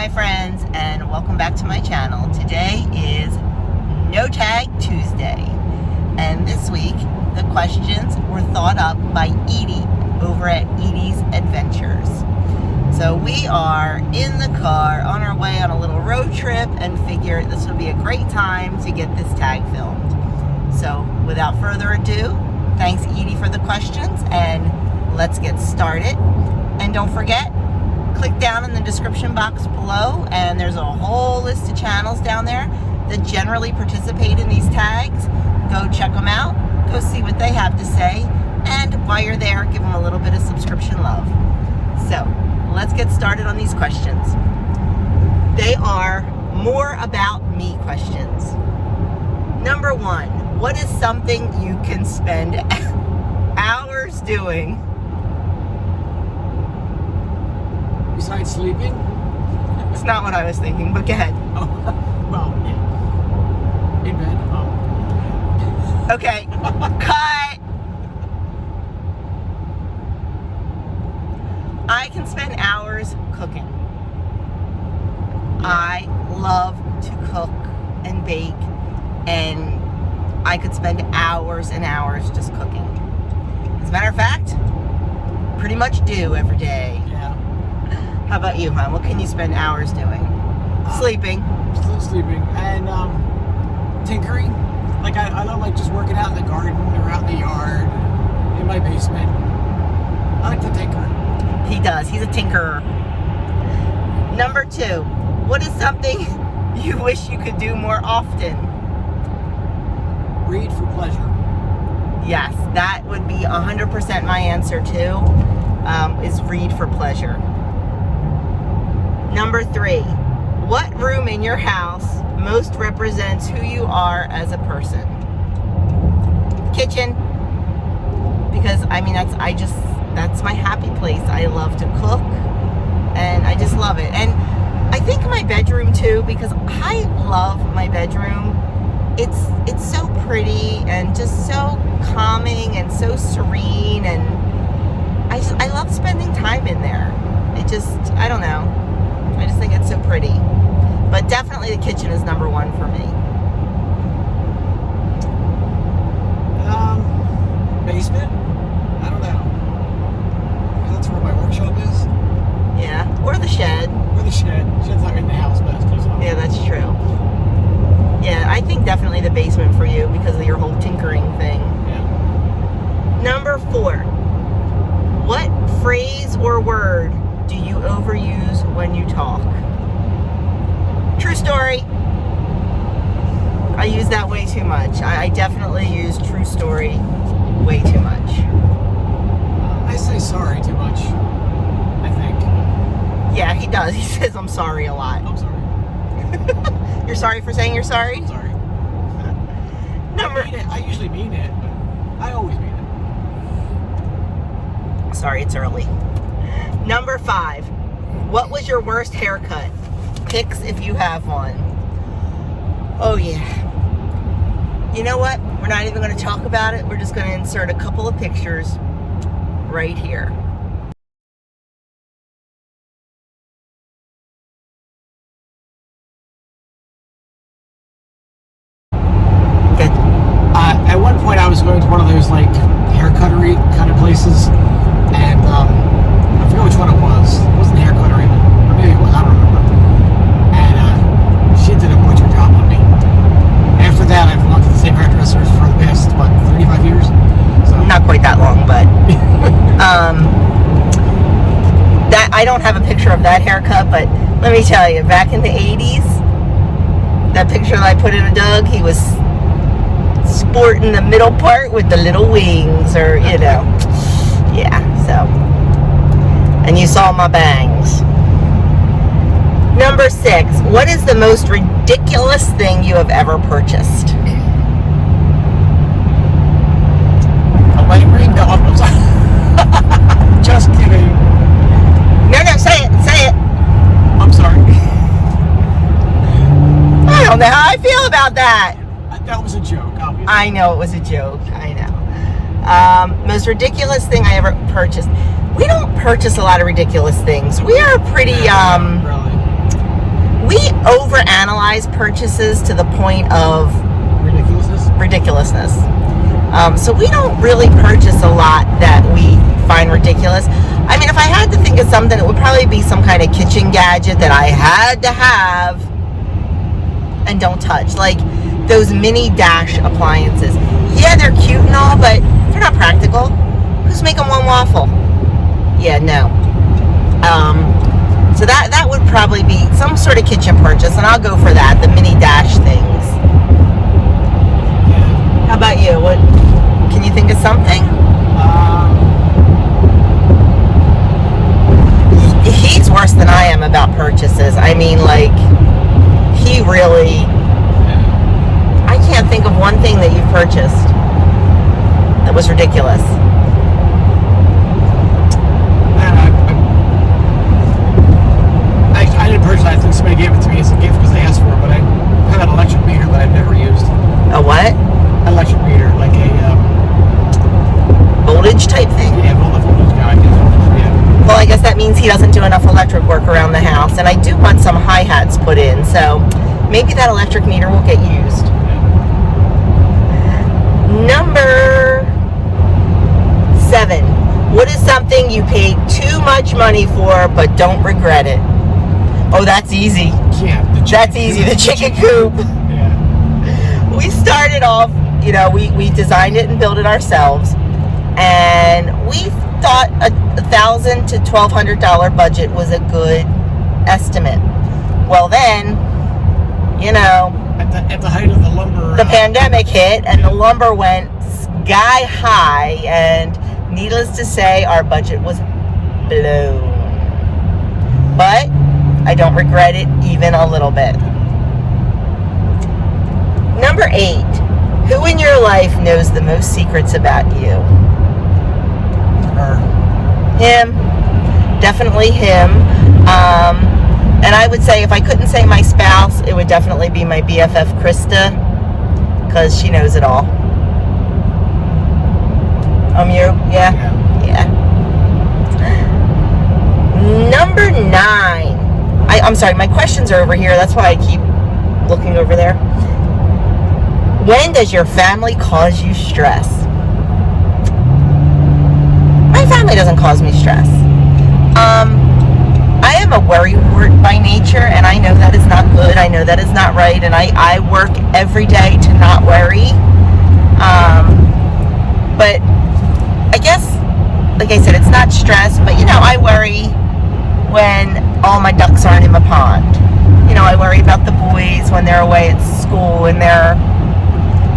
my friends, and welcome back to my channel. Today is No Tag Tuesday, and this week the questions were thought up by Edie over at Edie's Adventures. So we are in the car on our way on a little road trip and figured this would be a great time to get this tag filmed. So without further ado, thanks Edie for the questions, and let's get started. And don't forget, click down in the description box below and there's a whole list of channels down there that generally participate in these tags. Go check them out, go see what they have to say, and while you're there, give them a little bit of subscription love. So let's get started on these questions. They are more about me questions. Number one, what is something you can spend hours doing? Besides sleeping? It's not what I was thinking, but go ahead. Oh, well, yeah. In bed. Oh. Okay, cut. I can spend hours cooking. I love to cook and bake, and I could spend hours and hours just cooking. As a matter of fact, pretty much do every day. Yeah. How about you, hon? What can you spend hours doing? Sleeping. Still sleeping. And tinkering. Like, I don't like just working out in the garden or out in the yard, in my basement. I like to tinker. He does. He's a tinkerer. Number two, what is something you wish you could do more often? Read for pleasure. Yes, that would be 100% my answer too, is read for pleasure. Number three, what room in your house most represents who you are as a person? Kitchen. Because I mean, that's my happy place. I love to cook and I just love it. And I think my bedroom too, because I love my bedroom. It's so pretty and just so calming and so serene, and I love spending time in there. I don't know. I just think it's so pretty. But definitely the kitchen is number one for me. Basement? I don't know. That's where my workshop is. Yeah, or the shed. Or the shed. Shed's not in the house, but it's close enough. Yeah, that's true. Yeah, I think definitely the basement for you because of your whole tinkering thing. Yeah. Number four, what phrase or word do you overuse when you talk? True story. I use that way too much. I definitely use true story way too much. I say sorry too much, I think. Yeah, he does. He says I'm sorry a lot. I'm sorry. You're sorry for saying you're sorry? I'm sorry. Number... I usually mean it, but I always mean it. Sorry, it's early. Number five, what was your worst haircut? Pics if you have one. Oh yeah. You know what? We're not even going to talk about it. We're just going to insert a couple of pictures right here. At one point, I was going to one of those like haircuttery kind of places, and I forget which one it was. It wasn't the haircuttery, or maybe it was. I don't remember. And she did a butcher job on me. After that, I've gone to the same hairdressers for the past 35 years. So Not quite that long, but that I don't have a picture of that haircut. But let me tell you, back in the '80s, that picture that I put in of Doug, he was sporting the middle part with the little wings, or you know, yeah. So, and you saw my bangs. Number six, what is the most ridiculous thing you have ever purchased? a wedding ring? No, I'm sorry. Just kidding. No, say it. I'm sorry. I don't know how I feel about that. That was a joke, obviously. I know it was a joke. I know. Most ridiculous thing I ever purchased. We don't purchase a lot of ridiculous things. We are pretty, really? we overanalyze purchases to the point of ridiculousness. So we don't really purchase a lot that we find ridiculous. I mean, if I had to think of something, it would probably be some kind of kitchen gadget that I had to have and don't touch. Like those mini dash appliances. Yeah, they're cute and all, but they're not practical. Who's making one waffle? Yeah, no. So that would probably be some sort of kitchen purchase, and I'll go for that, the mini dash things. How about you? What can you think of something? He's worse than I am about purchases. I mean, like, he really... I can't think of one thing that you've purchased that was ridiculous. I didn't purchase it. I think somebody gave it to me as a gift because they asked for it, but I have an electric meter that I've never used. A what? An electric meter, like a... voltage type thing? Yeah, voltage guy. Yeah. Well, I guess that means he doesn't do enough electric work around the house, and I do want some hi-hats put in, so maybe that electric meter will get used. Number 7. What is something you paid too much money for but don't regret it? Oh, that's easy. Yeah, that's easy. The chicken coop. Yeah. We started off, you know, we designed it and built it ourselves, and we thought a $1,000 to $1,200 budget was a good estimate. Well, then, you know, at the height of the lumber, the pandemic hit, and the lumber went sky high, and needless to say, our budget was blown. But I don't regret it even a little bit. Number 8. Who in your life knows the most secrets about you? Her. Him. Definitely him. And I would say if I couldn't say my spouse, it would definitely be my BFF, Krista, because she knows it all. You? Yeah? Yeah. Number 9. I'm sorry, my questions are over here. That's why I keep looking over there. When does your family cause you stress? My family doesn't cause me stress. I am a worrywart by nature, and I know that is not good. I know that is not right, and I work every day to not worry. But I guess, like I said, it's not stress, but, you know, I worry when all my ducks aren't in my pond. You know, I worry about the boys when they're away at school and they're,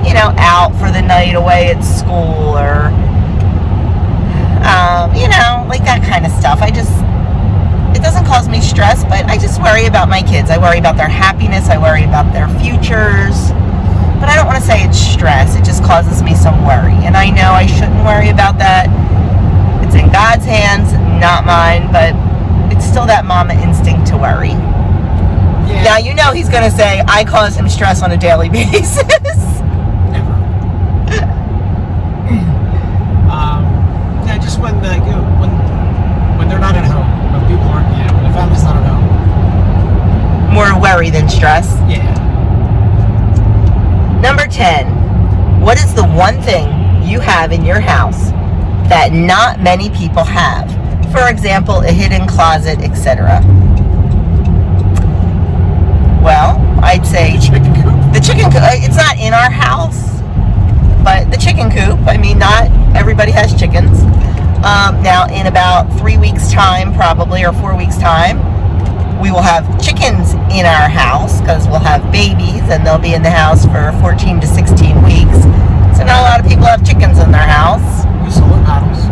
you know, out for the night away at school, or, you know, like that kind of stuff. It doesn't cause me stress, but I just worry about my kids. I worry about their happiness. I worry about their futures. But I don't want to say it's stress. It just causes me some worry. And I know I shouldn't worry about that. It's in God's hands, not mine, but it's still that mama instinct to worry. Yeah. Now, you know he's going to say, I cause him stress on a daily basis. Never. Yeah, just when they're not at home. When people aren't, when the family's not at home. More worry than stress. Yeah. Number 10. What is the one thing you have in your house that not many people have? For example, a hidden closet, etc. Well, I'd say chicken coop. The chicken coop. It's not in our house, but the chicken coop. I mean, not everybody has chickens. Now, in about 3 weeks' time, probably, or 4 weeks' time, we will have chickens in our house because we'll have babies, and they'll be in the house for 14 to 16 weeks. So not a lot of people have chickens in their house. We solar panels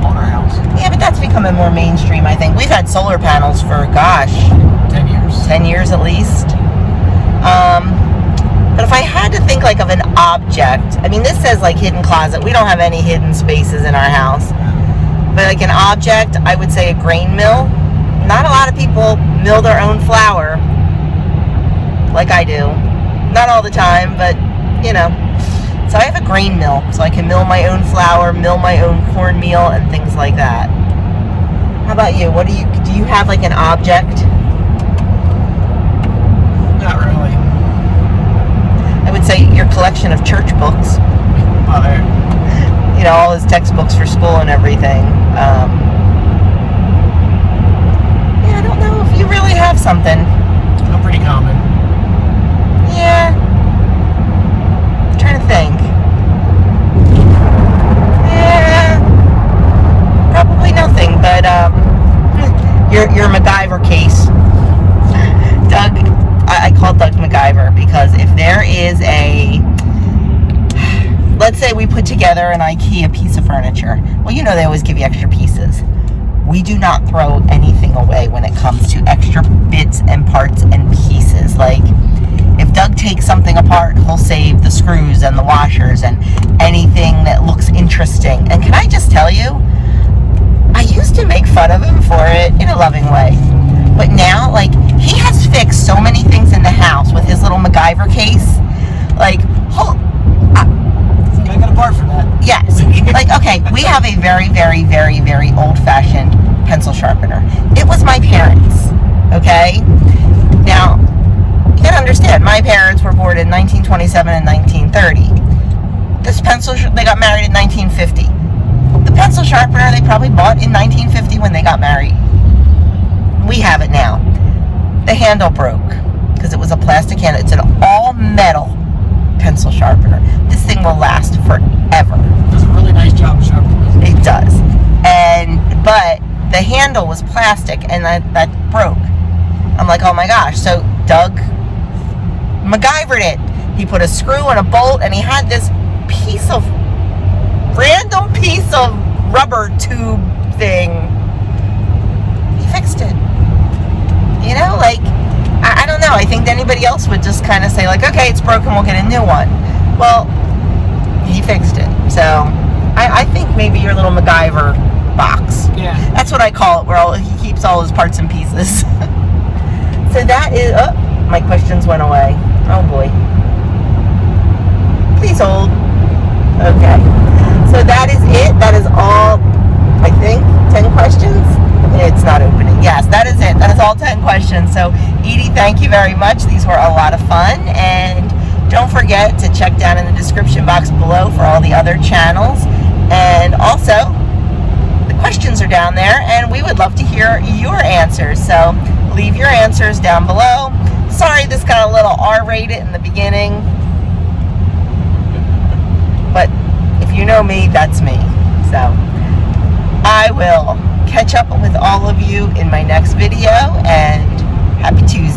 on our house. Yeah, but that's becoming more mainstream, I think. We've had solar panels for, 10 years. 10 years at least. But if I had to think like of an object, I mean, this says like hidden closet. We don't have any hidden spaces in our house. But like an object, I would say a grain mill. Not a lot of people mill their own flour like I do. Not all the time, but, you know. So I have a grain mill, so I can mill my own flour, mill my own cornmeal, and things like that. How about you? Do you have like an object? could say your collection of church books. Oh, there. You know, all his textbooks for school and everything. Yeah, I don't know if you really have something. I'm pretty common. Yeah. I'm trying to think. Yeah. Probably nothing, but your MacGyver case. Doug, I call Doug MacGyver because if there is let's say we put together an IKEA piece of furniture. Well, you know they always give you extra pieces. We do not throw anything away when it comes to extra bits and parts and pieces. Like, if Doug takes something apart, he'll save the screws and the washers and anything that looks interesting. And can I just tell you, I used to make fun of him for it in a loving way. But now, like, he has fixed so many things in the house with his little MacGyver case. Like, I got a part for that. yes. Like, okay, we have a very, very, very, very old-fashioned pencil sharpener. It was my parents', okay? Now, you gotta understand, my parents were born in 1927 and 1930. This pencil, they got married in 1950. The pencil sharpener they probably bought in 1950 when they got married. We have it now. The handle broke because it was a plastic handle. It's an all-metal pencil sharpener. This thing will last forever. It does a really nice job of sharpening. It does. But the handle was plastic and that broke. I'm like, oh my gosh. So Doug MacGyvered it. He put a screw and a bolt and he had this random piece of rubber tube thing. He fixed it. You know, like, I don't know. I think anybody else would just kind of say, like, okay, it's broken, we'll get a new one. Well, he fixed it. So, I think maybe your little MacGyver box. Yeah. That's what I call it, where he keeps all his parts and pieces. So that is, oh, my questions went away. Oh boy. Please hold. Okay. So that is it. That is all, I think, 10 questions. It's not opening. Yes, that is it. That is all 10 questions. So, Edie, thank you very much. These were a lot of fun. And don't forget to check down in the description box below for all the other channels. And also, the questions are down there, and we would love to hear your answers. So, leave your answers down below. Sorry this got a little R-rated in the beginning. But if you know me, that's me. So, I will catch up with all of you in my next video, and happy Tuesday.